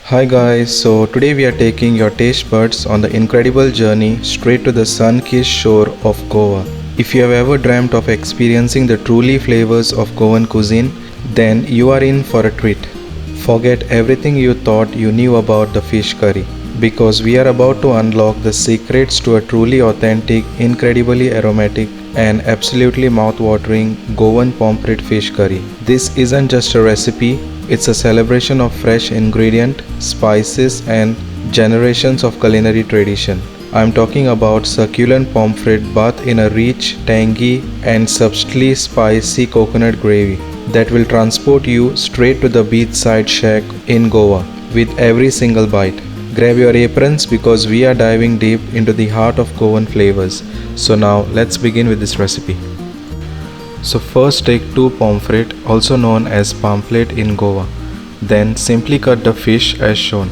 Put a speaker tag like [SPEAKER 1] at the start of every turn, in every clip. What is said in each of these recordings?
[SPEAKER 1] Hi guys, so today we are taking your taste buds on the incredible journey straight to the sun-kissed shore of Goa. If you have ever dreamt of experiencing the truly flavors of Goan cuisine, then you are in for a treat. Forget everything you thought you knew about the fish curry, because we are about to unlock the secrets to a truly authentic, incredibly aromatic, and absolutely mouth-watering Goan Pomfret fish curry. This isn't just a recipe, it's a celebration of fresh ingredients, spices, and generations of culinary tradition. I'm talking about succulent pomfret bath in a rich, tangy, and subtly spicy coconut gravy that will transport you straight to the beachside shack in Goa with every single bite. Grab your aprons because we are diving deep into the heart of Goan flavors. So now let's begin with this recipe. So first take 2 pomfret, also known as pamphlet in Goa. Then simply cut the fish as shown.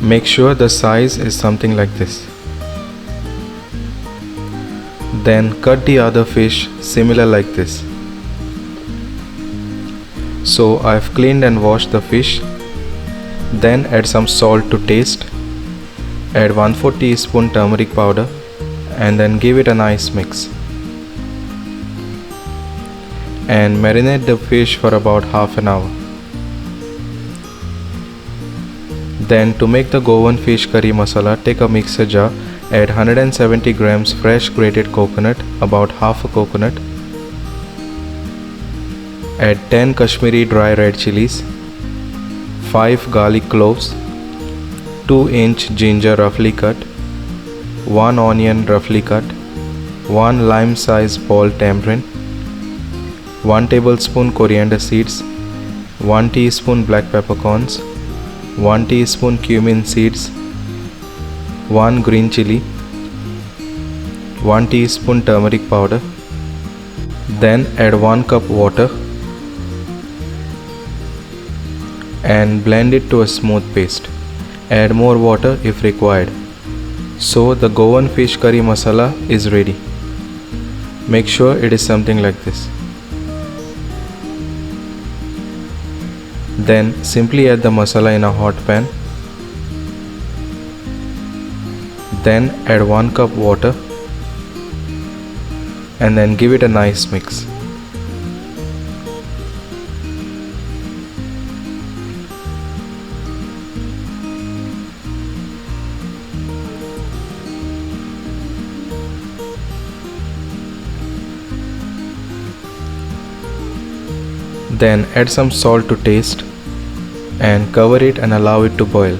[SPEAKER 1] Make sure the size is something like this. Then cut the other fish similar like this. So I've cleaned and washed the fish. Then add some salt to taste. Add 1/4 teaspoon turmeric powder and then give it a nice mix. And marinate the fish for about half an hour. Then to make the Goan fish curry masala, take a mixer jar, add 170 grams fresh grated coconut, about half a coconut. Add 10 Kashmiri dry red chilies, 5 garlic cloves, 2-inch ginger roughly cut, 1 onion roughly cut, 1 lime-sized ball tamarind, 1 tablespoon coriander seeds, 1 teaspoon black peppercorns, 1 teaspoon cumin seeds, 1 green chili, 1 teaspoon turmeric powder. Then add 1 cup water and blend it to a smooth paste. Add more water if required. So the Goan fish curry masala is ready. Make sure it is something like this. Then simply add the masala in a hot pan. Then add 1 cup water and then give it a nice mix. Then add some salt to taste and cover it and allow it to boil.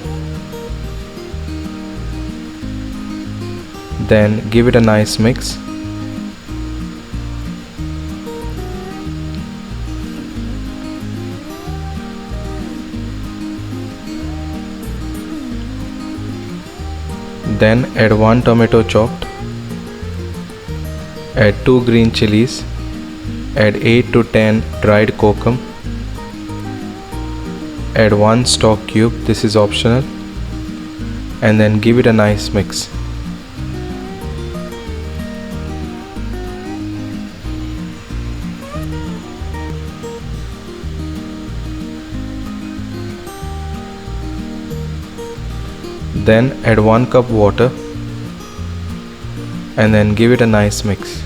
[SPEAKER 1] Then give it a nice mix. Then add 1 tomato chopped. Add 2 green chilies. Add 8 to 10 dried kokum. Add 1 stock cube, this is optional, and then give it a nice mix. Then add 1 cup water and then give it a nice mix.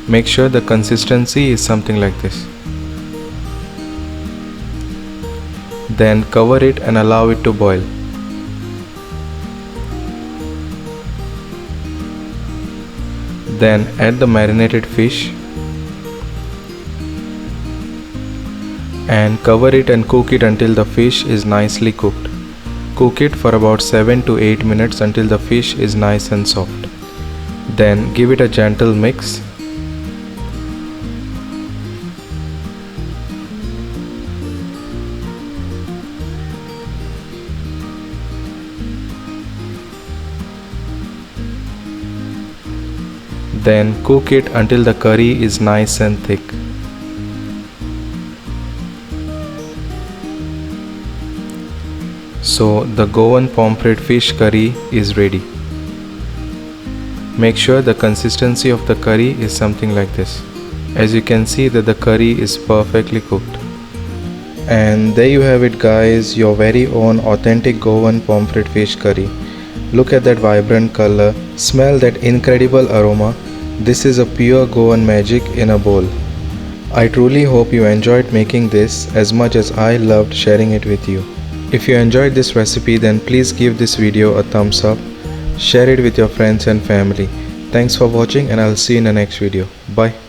[SPEAKER 1] Make sure the consistency is something like this. Then cover it and allow it to boil. Then add the marinated fish and cover it and cook it until the fish is nicely cooked. Cook it for about 7 to 8 minutes until the fish is nice and soft. Then give it a gentle mix. Then cook it until the curry is nice and thick. So the Goan Pomfret fish curry is ready. Make sure the consistency of the curry is something like this. As you can see that the curry is perfectly cooked. And there you have it guys, your very own authentic Goan Pomfret fish curry. Look at that vibrant color, smell that incredible aroma. This is a pure Goan magic in a bowl. I truly hope you enjoyed making this as much as I loved sharing it with you. If you enjoyed this recipe, then please give this video a thumbs up, share it with your friends and family. Thanks for watching and I'll see you in the next video. Bye.